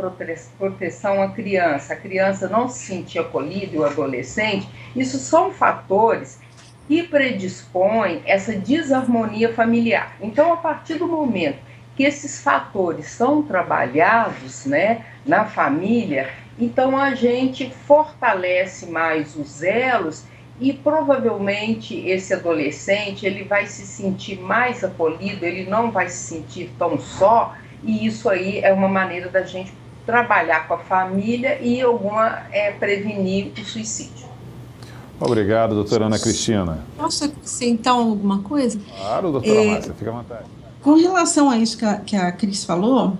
proteção à criança, a criança não se sentir acolhida, o adolescente, isso são fatores que predispõem essa desarmonia familiar. Então, a partir do momento que esses fatores são trabalhados, né, na família, então a gente fortalece mais os elos e provavelmente esse adolescente ele vai se sentir mais acolhido, ele não vai se sentir tão só, e isso aí é uma maneira da gente trabalhar com a família e prevenir o suicídio. Obrigado, doutora Ana Cristina. Posso acrescentar alguma coisa? Claro, doutora Márcia, fica à vontade. Com relação a isso que a Cris falou,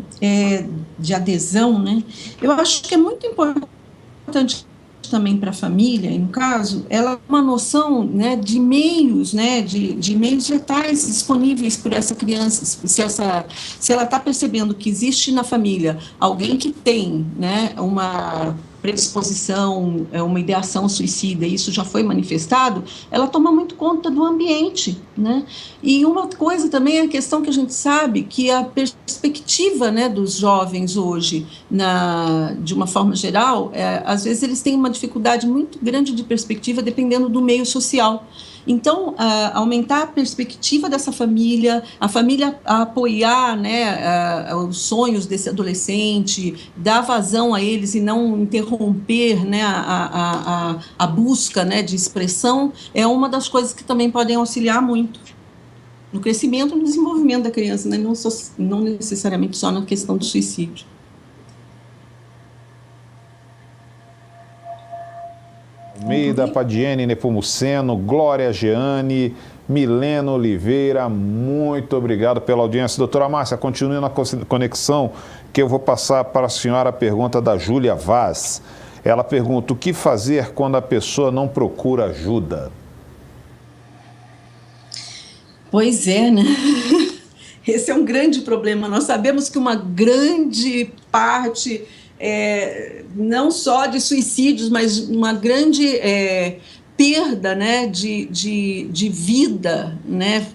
de adesão, né, eu acho que é muito importante também para a família, e no caso, ela tem uma noção, né, de meios, né, de meios letais disponíveis por essa criança, se ela está percebendo que existe na família alguém que tem, né, uma predisposição, uma ideação suicida, e isso já foi manifestado, ela toma muito conta do ambiente, né? E uma coisa também é a questão que a gente sabe que a perspectiva, né, dos jovens hoje, de uma forma geral, às vezes eles têm uma dificuldade muito grande de perspectiva dependendo do meio social. Então, aumentar a perspectiva dessa família, a família apoiar, né, os sonhos desse adolescente, dar vazão a eles e não interromper, né, a busca, né, de expressão, é uma das coisas que também podem auxiliar muito no crescimento e no desenvolvimento da criança, né, não necessariamente só na questão do suicídio. Almeida, Padiene Nepomuceno, Glória Jeane, Milena Oliveira, muito obrigado pela audiência. Doutora Márcia, continue na conexão, que eu vou passar para a senhora a pergunta da Júlia Vaz. Ela pergunta: o que fazer quando a pessoa não procura ajuda? Pois é, né? Esse é um grande problema. Nós sabemos que uma grande parte... não só de suicídios, mas uma grande perda, né, de vida, né,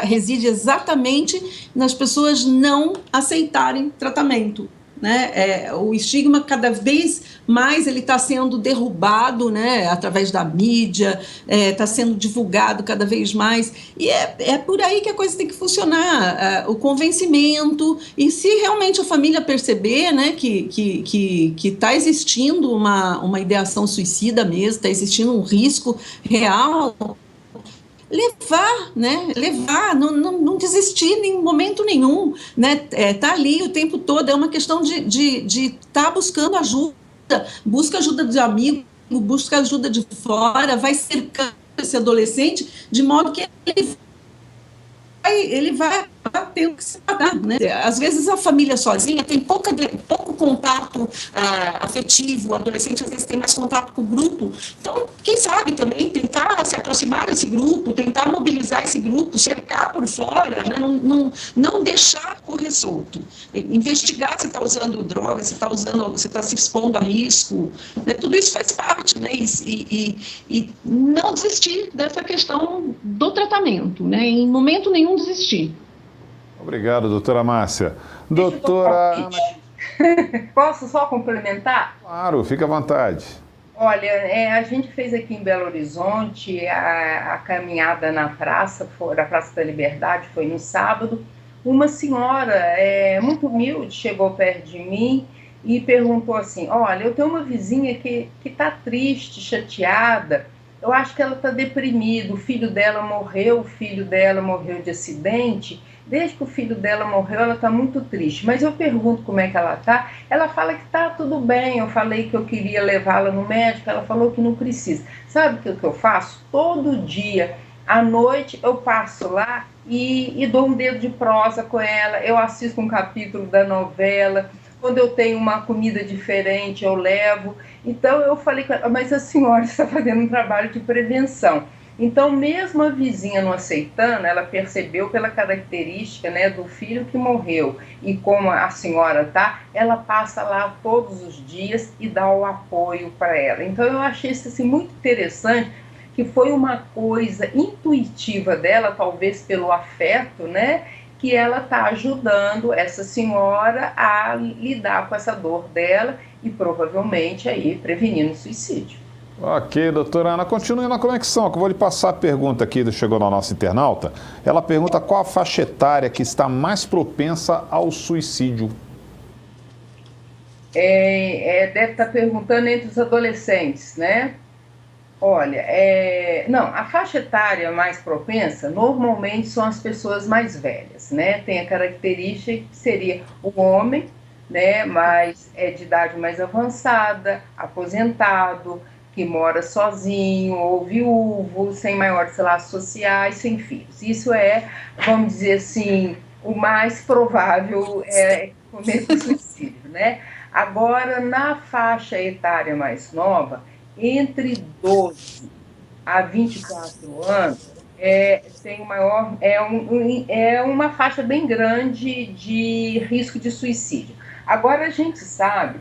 reside exatamente nas pessoas não aceitarem tratamento. Né? O estigma cada vez mais ele está sendo derrubado, né, através da mídia, está sendo divulgado cada vez mais, e é por aí que a coisa tem que funcionar, o convencimento, e se realmente a família perceber, né, que está existindo uma ideação suicida mesmo, está existindo um risco real, levar, não desistir em momento nenhum, né? Tá ali o tempo todo, é uma questão de estar buscando ajuda, busca ajuda de amigo, busca ajuda de fora, vai cercando esse adolescente de modo que ele vai tendo que se pagar, né? Às vezes a família sozinha tem pouco contato afetivo, o adolescente às vezes tem mais contato com o grupo, então quem sabe também tentar se aproximar desse grupo, tentar mobilizar esse grupo, cercar por fora, né? Não deixar correr solto, investigar se está usando droga, se está se expondo a risco, né? Tudo isso faz parte, né? E não desistir dessa questão do tratamento, né? Em momento nenhum desistir. Obrigado, doutora Márcia. Doutora Ana... Posso só complementar? Claro, fica à vontade. Olha, a gente fez aqui em Belo Horizonte a caminhada na Praça da Liberdade, foi no sábado. Uma senhora muito humilde chegou perto de mim e perguntou assim: olha, eu tenho uma vizinha que está triste, chateada, eu acho que ela está deprimida, o filho dela morreu de acidente, desde que o filho dela morreu, ela está muito triste. Mas eu pergunto como é que ela está, ela fala que está tudo bem. Eu falei que eu queria levá-la no médico, ela falou que não precisa. Sabe o que eu faço? Todo dia, à noite, eu passo lá e dou um dedo de prosa com ela, eu assisto um capítulo da novela. Quando eu tenho uma comida diferente, eu levo. Então eu falei, mas a senhora está fazendo um trabalho de prevenção. Então, mesmo a vizinha não aceitando, ela percebeu pela característica, né, do filho que morreu e como a senhora tá, ela passa lá todos os dias e dá o apoio para ela. Então, eu achei isso assim, muito interessante, que foi uma coisa intuitiva dela, talvez pelo afeto, né, que ela está ajudando essa senhora a lidar com essa dor dela e provavelmente aí prevenindo o suicídio. Ok, doutora Ana, continue na conexão, que eu vou lhe passar a pergunta aqui, chegou na nossa internauta. Ela pergunta qual a faixa etária que está mais propensa ao suicídio. Deve estar perguntando entre os adolescentes, né? Olha, não, a faixa etária mais propensa normalmente são as pessoas mais velhas, né? Tem a característica que seria o homem, né? Mas de idade mais avançada, aposentado, que mora sozinho ou viúvo, sem maiores laços sociais, sem filhos. Isso vamos dizer assim, o mais provável cometer suicídio, né? Agora, na faixa etária mais nova, entre 12 a 24 anos, tem o maior, uma faixa bem grande de risco de suicídio. Agora, a gente sabe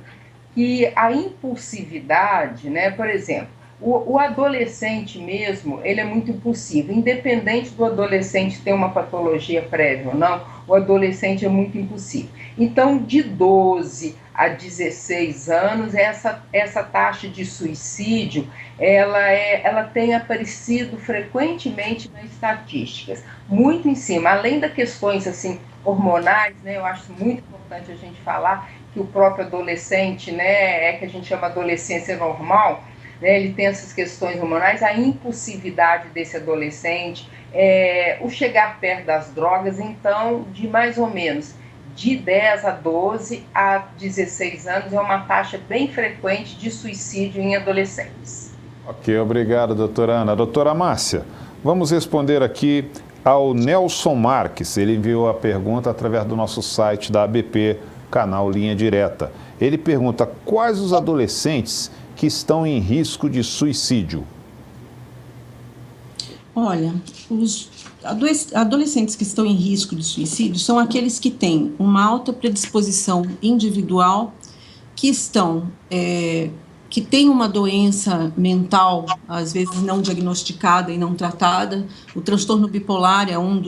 que a impulsividade, né, por exemplo, o adolescente mesmo, ele é muito impulsivo, independente do adolescente ter uma patologia prévia ou não, o adolescente é muito impulsivo. Então, de 12 a 16 anos, essa taxa de suicídio, ela tem aparecido frequentemente nas estatísticas, muito em cima, além das questões assim, hormonais, né, eu acho muito importante a gente falar que o próprio adolescente, né, que a gente chama adolescência normal, né, ele tem essas questões hormonais, a impulsividade desse adolescente, o chegar perto das drogas. Então, de mais ou menos de 10 a 12 a 16 anos é uma taxa bem frequente de suicídio em adolescentes. Ok, obrigado, doutora Ana. Doutora Márcia, vamos responder aqui ao Nelson Marques. Ele enviou a pergunta através do nosso site da ABP, canal Linha Direta. Ele pergunta quais os adolescentes que estão em risco de suicídio. Olha, os adolescentes que estão em risco de suicídio são aqueles que têm uma alta predisposição individual, que têm uma doença mental, às vezes não diagnosticada e não tratada. O transtorno bipolar é um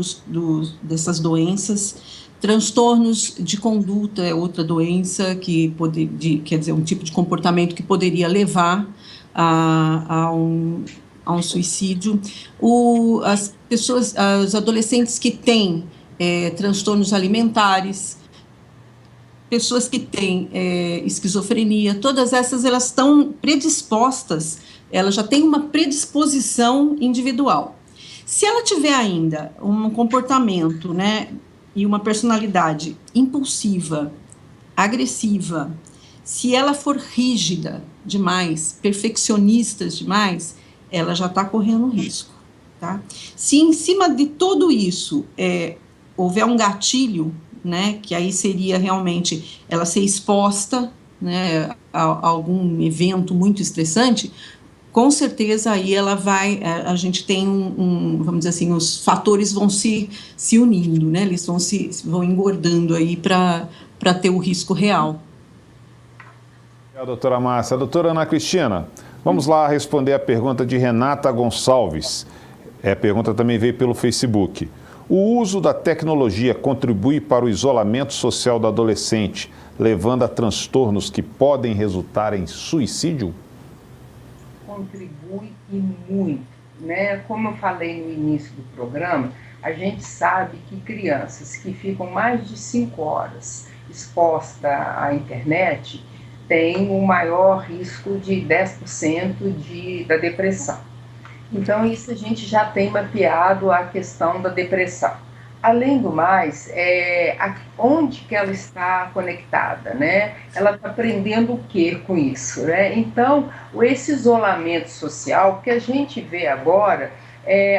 dessas doenças. Transtornos de conduta é outra doença quer dizer, um tipo de comportamento que poderia levar a um suicídio. Os adolescentes que têm transtornos alimentares, pessoas que têm esquizofrenia, todas essas elas estão predispostas, elas já têm uma predisposição individual. Se ela tiver ainda um comportamento, né, e uma personalidade impulsiva, agressiva, se ela for rígida demais, perfeccionista demais, ela já está correndo risco, tá? Se em cima de tudo isso houver um gatilho, né, que aí seria realmente ela ser exposta, né, a algum evento muito estressante, com certeza aí ela vai, a gente tem vamos dizer assim, os fatores vão se unindo, né, eles vão engordando aí para ter o risco real. Obrigado, doutora Márcia. Doutora Ana Cristina, vamos lá responder a pergunta de Renata Gonçalves. A pergunta também veio pelo Facebook. O uso da tecnologia contribui para o isolamento social do adolescente, levando a transtornos que podem resultar em suicídio? Contribui e muito, né? Como eu falei no início do programa, a gente sabe que crianças que ficam mais de 5 horas expostas à internet têm um maior risco de 10% da depressão. Então, isso a gente já tem mapeado a questão da depressão. além do mais, onde que ela está conectada, né? Ela está aprendendo o que com isso, né? Então, esse isolamento social que a gente vê agora,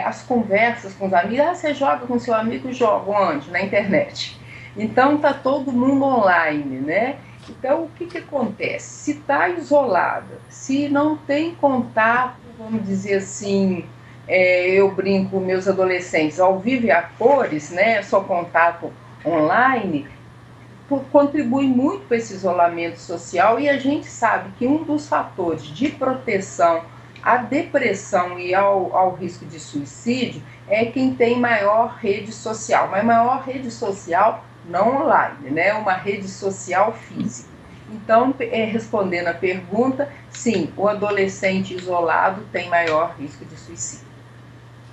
as conversas com os amigos, você joga com seu amigo, joga onde? Na internet. Então, está todo mundo online, né? Então, o que acontece? Se está isolada, se não tem contato, vamos dizer assim, eu brinco com meus adolescentes, ao vivo e a cores, né, só contato online, contribui muito para esse isolamento social, e a gente sabe que um dos fatores de proteção à depressão e ao risco de suicídio é quem tem maior rede social, mas maior rede social não online, né, uma rede social física. Então, respondendo a pergunta, sim, o adolescente isolado tem maior risco de suicídio.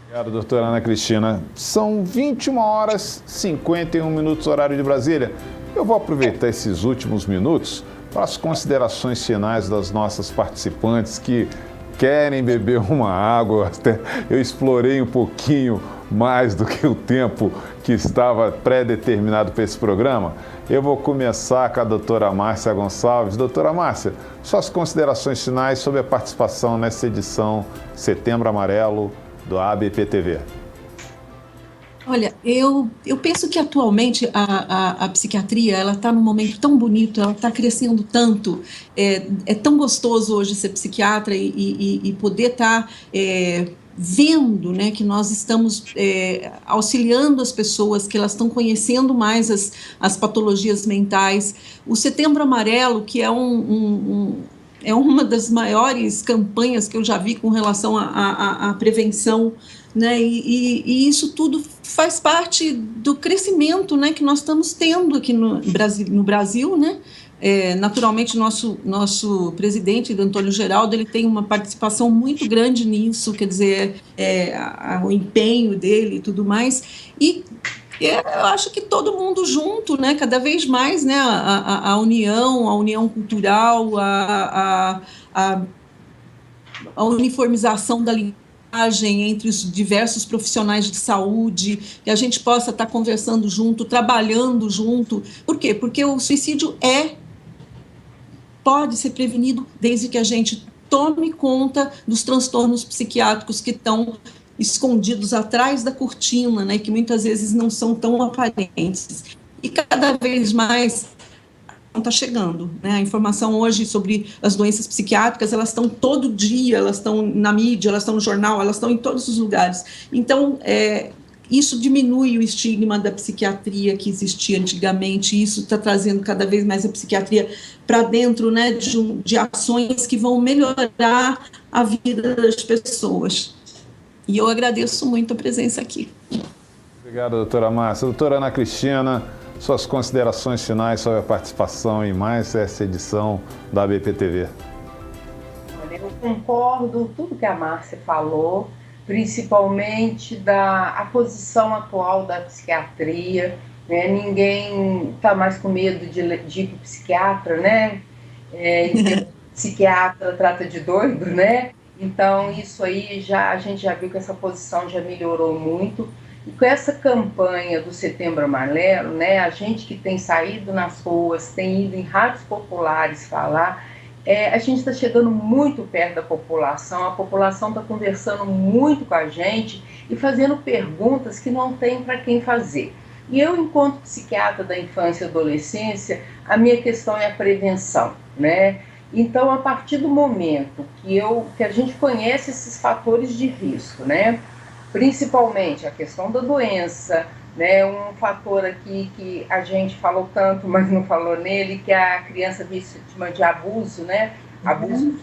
Obrigado, doutora Ana Cristina. São 21 horas e 51 minutos, horário de Brasília. Eu vou aproveitar esses últimos minutos para as considerações finais das nossas participantes que querem beber uma água. Até eu explorei um pouquinho mais do que o tempo que estava pré-determinado para esse programa. Eu vou começar com a doutora Márcia Gonçalves. Doutora Márcia, suas considerações finais sobre a participação nessa edição Setembro Amarelo do ABP-TV. Olha, eu penso que atualmente a psiquiatria, ela está num momento tão bonito, ela está crescendo tanto, é tão gostoso hoje ser psiquiatra e poder estar vendo, né, que nós estamos auxiliando as pessoas, que elas estão conhecendo mais as patologias mentais. O Setembro Amarelo, que é uma das maiores campanhas que eu já vi com relação à prevenção, né? E isso tudo faz parte do crescimento, né, que nós estamos tendo aqui no Brasil, né? Naturalmente, nosso presidente, Antônio Geraldo, ele tem uma participação muito grande nisso, quer dizer, o empenho dele e tudo mais, e eu acho que todo mundo junto, né, cada vez mais, né, a união cultural, a uniformização da linguagem entre os diversos profissionais de saúde, que a gente possa estar conversando junto, trabalhando junto. Por quê? Porque o suicídio pode ser prevenido desde que a gente tome conta dos transtornos psiquiátricos que estão escondidos atrás da cortina, né, que muitas vezes não são tão aparentes. E cada vez mais está chegando, né? A informação hoje sobre as doenças psiquiátricas, elas estão todo dia, elas estão na mídia, elas estão no jornal, elas estão em todos os lugares. Então, isso diminui o estigma da psiquiatria que existia antigamente, e isso está trazendo cada vez mais a psiquiatria para dentro, né, de ações que vão melhorar a vida das pessoas. E eu agradeço muito a presença aqui. Obrigado, doutora Márcia. Doutora Ana Cristina, suas considerações finais sobre a participação em mais essa edição da ABP-TV. Olha, eu concordo com tudo que a Márcia falou, principalmente a posição atual da psiquiatria, né? Ninguém está mais com medo de ir para o psiquiatra, né? Psiquiatra trata de doido, né? Então, isso aí a gente já viu que essa posição já melhorou muito. E com essa campanha do Setembro Amarelo, né, a gente que tem saído nas ruas, tem ido em rádios populares falar, a gente está chegando muito perto da população, a população está conversando muito com a gente e fazendo perguntas que não tem para quem fazer. E eu, enquanto psiquiatra da infância e adolescência, a minha questão é a prevenção, né? Então, a partir do momento que a gente conhece esses fatores de risco, né? Principalmente a questão da doença, né? Um fator aqui que a gente falou tanto, mas não falou nele, que é a criança vítima de abuso, né? Abuso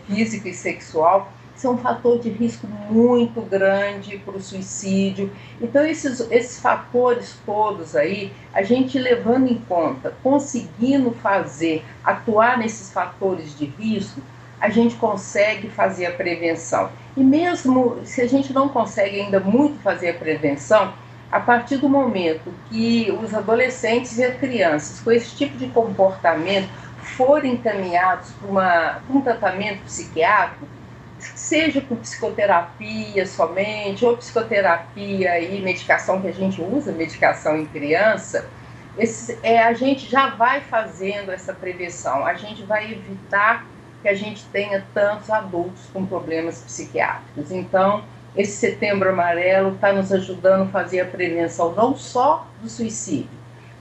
físico e sexual. Isso é um fator de risco muito grande para o suicídio. Então, esses fatores todos aí, a gente levando em conta, conseguindo atuar nesses fatores de risco, a gente consegue fazer a prevenção. E mesmo se a gente não consegue ainda muito fazer a prevenção, a partir do momento que os adolescentes e as crianças com esse tipo de comportamento forem encaminhados para um tratamento psiquiátrico, seja por psicoterapia somente, ou psicoterapia e medicação, que a gente usa medicação em criança, a gente já vai fazendo essa prevenção, a gente vai evitar que a gente tenha tantos adultos com problemas psiquiátricos. Então, esse Setembro Amarelo está nos ajudando a fazer a prevenção não só do suicídio,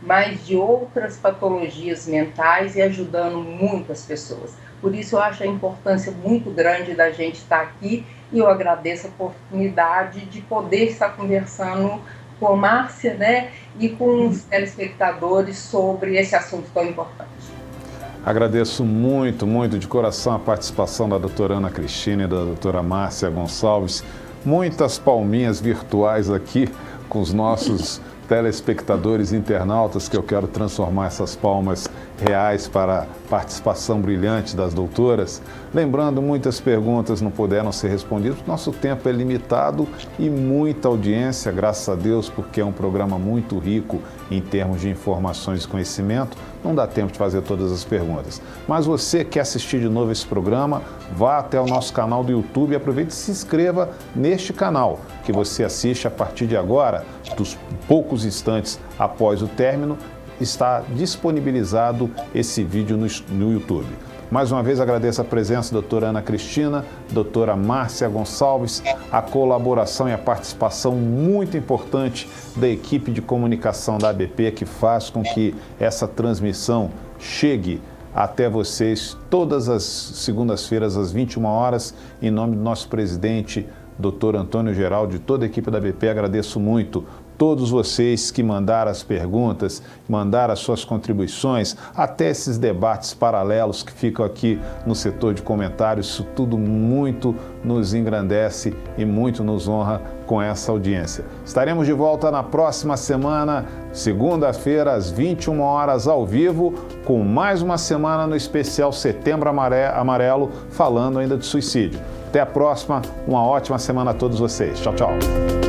mas de outras patologias mentais e ajudando muitas pessoas. Por isso eu acho a importância muito grande da gente estar aqui e eu agradeço a oportunidade de poder estar conversando com a Márcia, né, e com os telespectadores sobre esse assunto tão importante. Agradeço muito, muito de coração a participação da doutora Ana Cristina e da doutora Márcia Gonçalves. Muitas palminhas virtuais aqui com os nossos telespectadores internautas, que eu quero transformar essas palmas reais para a participação brilhante das doutoras. Lembrando, muitas perguntas não puderam ser respondidas, nosso tempo é limitado e muita audiência, graças a Deus, porque é um programa muito rico em termos de informações e conhecimento, não dá tempo de fazer todas as perguntas. Mas você quer assistir de novo esse programa, vá até o nosso canal do YouTube e aproveite e se inscreva neste canal, que você assiste a partir de agora, dos poucos instantes após o término, está disponibilizado esse vídeo no YouTube. Mais uma vez agradeço a presença da doutora Ana Cristina, doutora Márcia Gonçalves, a colaboração e a participação muito importante da equipe de comunicação da ABP, que faz com que essa transmissão chegue até vocês todas as segundas-feiras às 21 horas. Em nome do nosso presidente, doutor Antônio Geraldo, de toda a equipe da ABP, agradeço muito todos vocês que mandaram as perguntas, mandaram as suas contribuições, até esses debates paralelos que ficam aqui no setor de comentários. Isso tudo muito nos engrandece e muito nos honra com essa audiência. Estaremos de volta na próxima semana, segunda-feira, às 21 horas, ao vivo, com mais uma semana no especial Setembro Amarelo, falando ainda de suicídio. Até a próxima, uma ótima semana a todos vocês. Tchau, tchau.